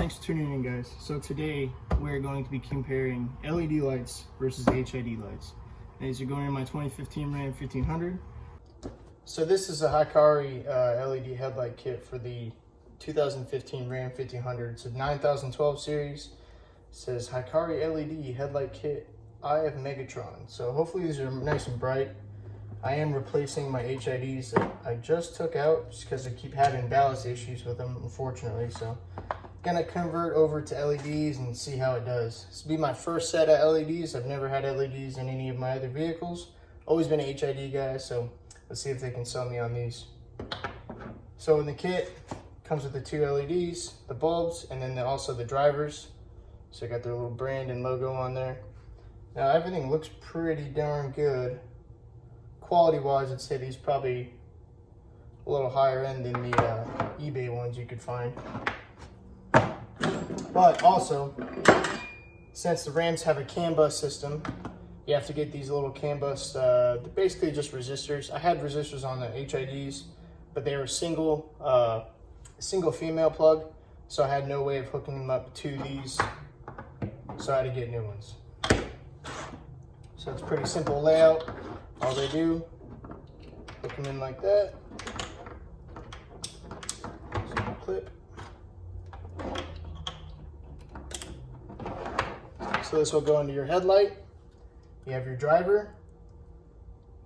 Thanks for tuning in, guys. So today we're going to be comparing LED lights versus HID lights. And these are going in my 2015 Ram 1500. So this is a Hikari LED headlight kit for the 2015 Ram 1500. It's a 9012 series. It says Hikari LED headlight kit, Eye of Megatron. So hopefully these are nice and bright. I am replacing my HIDs that I just took out just because I keep having ballast issues with them, unfortunately. So gonna convert over to LEDs and see how it does. This will be my first set of LEDs. I've never had LEDs in any of my other vehicles. Always been an HID guy, so let's see if they can sell me on these. So in the kit, comes with the two LEDs, the bulbs, and then also the drivers. So I got their little brand and logo on there. Now everything looks pretty darn good. Quality wise, I'd say these probably a little higher end than the eBay ones you could find. But also, since the Rams have a CAN bus system, you have to get these little CAN bus, they're basically just resistors. I had resistors on the HIDs, but they were single female plug, so I had no way of hooking them up to these, so I had to get new ones. So it's a pretty simple layout. All they do, hook them in like that, simple clip. So this will go into your headlight. You have your driver,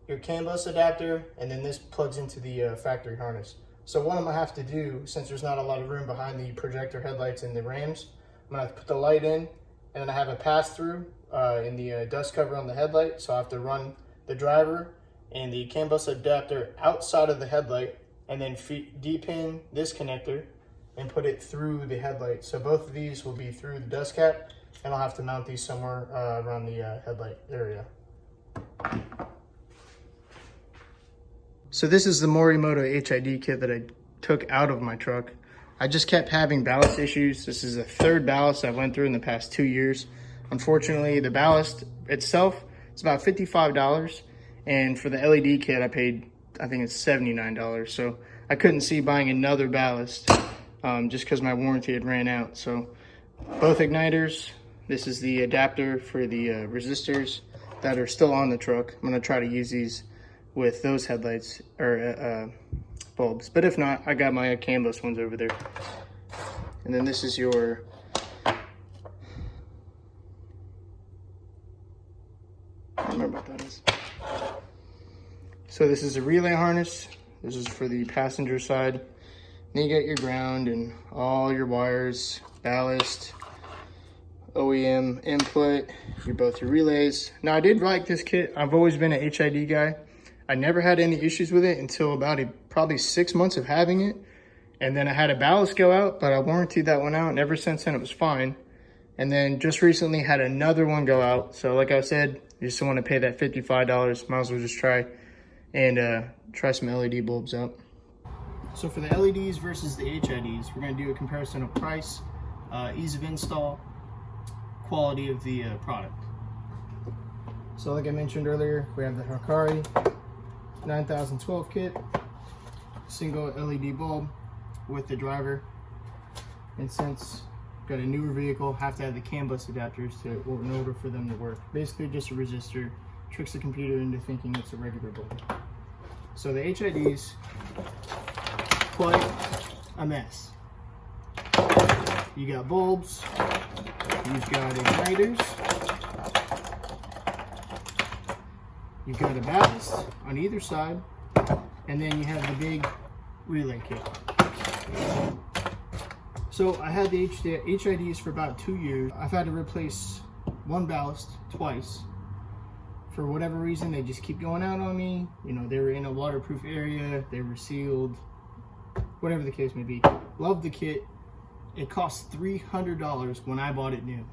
your CAN bus adapter, and then this plugs into the factory harness. So what I'm gonna have to do, since there's not a lot of room behind the projector headlights in the Rams, I'm gonna have to put the light in, and then I have a pass through in the dust cover on the headlight. So I have to run the driver and the CAN bus adapter outside of the headlight, and then D-pin this connector and put it through the headlight. So both of these will be through the dust cap, and I'll have to mount these somewhere around the headlight area. So this is the Morimoto HID kit that I took out of my truck. I just kept having ballast issues. This is the third ballast I went through in the past 2 years. Unfortunately, the ballast itself, it's about $55. And for the LED kit, I paid, I think it's $79. So I couldn't see buying another ballast just because my warranty had ran out. So both igniters. This is the adapter for the resistors that are still on the truck. I'm gonna try to use these with those headlights or bulbs. But if not, I got my CAN bus ones over there. And then this is your I don't remember what that is. So this is a relay harness. This is for the passenger side. Then you got your ground and all your wires, ballast, OEM input, both your relays. Now I did like this kit. I've always been an HID guy. I never had any issues with it until about probably 6 months of having it. And then I had a ballast go out, but I warranted that one out, and ever since then it was fine. And then just recently had another one go out. So like I said, you just want to pay that $55. Might as well just try some LED bulbs out. So for the LEDs versus the HIDs, we're going to do a comparison of price, ease of install, quality of the product. So like I mentioned earlier, we have the Hikari 9012 kit, single LED bulb with the driver. And since I've got a newer vehicle, have to have the CAN bus adapters in order for them to work. Basically just a resistor, tricks the computer into thinking it's a regular bulb. So the HIDs, quite a mess. You got bulbs, you've got igniters, you've got a ballast on either side, and then you have the big relay kit. So I had the HIDs for about 2 years. I've had to replace one ballast twice. For whatever reason, they just keep going out on me. You know, they were in a waterproof area, they were sealed, whatever the case may be. Love the kit. It cost $300 when I bought it new.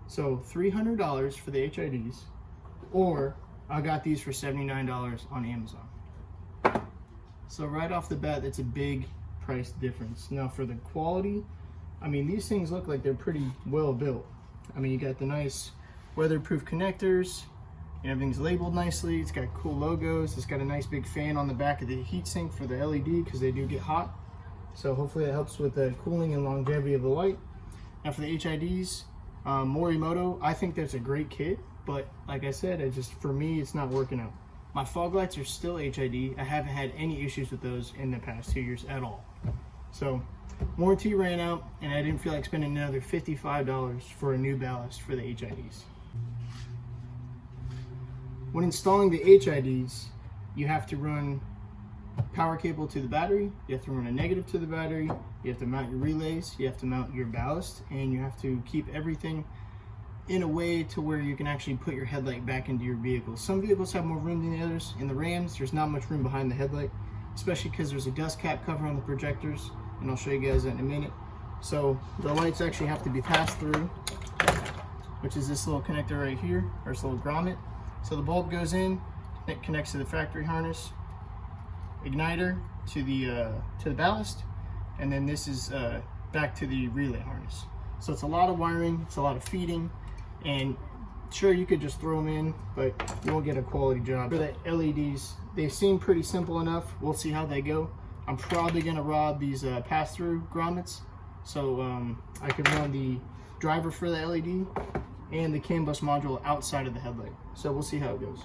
So $300 for the HIDs, or I got these for $79 on Amazon. So right off the bat, that's a big price difference. Now for the quality, I mean, these things look like they're pretty well built. I mean, you got the nice weatherproof connectors, and everything's labeled nicely. It's got cool logos. It's got a nice big fan on the back of the heatsink for the LED because they do get hot. So hopefully that helps with the cooling and longevity of the light. Now for the HIDs, Morimoto, I think that's a great kit, but like I said, for me, it's not working out. My fog lights are still HID. I haven't had any issues with those in the past 2 years at all. So warranty ran out and I didn't feel like spending another $55 for a new ballast for the HIDs. When installing the HIDs, you have to run power cable to the battery, you have to run a negative to the battery, you have to mount your relays, you have to mount your ballast, and you have to keep everything in a way to where you can actually put your headlight back into your vehicle. Some vehicles have more room than the others. In the Rams, there's not much room behind the headlight, especially because there's a dust cap cover on the projectors, and I'll show you guys that in a minute. So the lights actually have to be passed through, which is this little connector right here, or this little grommet. So the bulb goes in, it connects to the factory harness, igniter to the ballast, and then this is back to the relay harness. So it's a lot of wiring, it's a lot of feeding, and sure, you could just throw them in, but you won't get a quality job. For the LEDs, they seem pretty simple enough. We'll see how they go. I'm probably gonna rob these pass-through grommets, so I can run the driver for the LED and the canbus module outside of the headlight. So we'll see how it goes.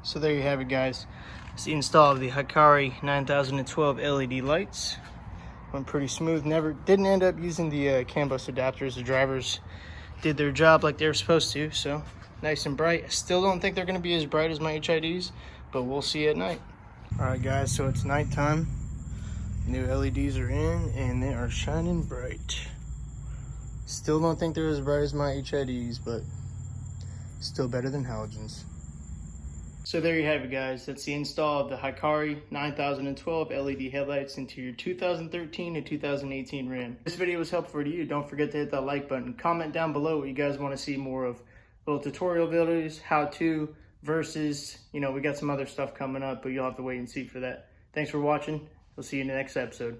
So there you have it, guys. It's the install of the Hikari 9012 LED lights. Went pretty smooth. Didn't end up using the canbus adapters. The drivers did their job like they were supposed to, so nice and bright. I still don't think they're going to be as bright as my HIDs, but we'll see at night. All right, guys, so it's nighttime. New LEDs are in and they are shining bright. Still don't think they're as bright as my HIDs, but still better than halogens. So there you have it, guys. That's the install of the Hikari 9012 LED headlights into your 2013 and 2018 Ram. If this video was helpful to you, don't forget to hit that like button. Comment down below what you guys want to see more of. Little tutorial videos, how-to, versus, we got some other stuff coming up, but you'll have to wait and see for that. Thanks for watching. We'll see you in the next episode.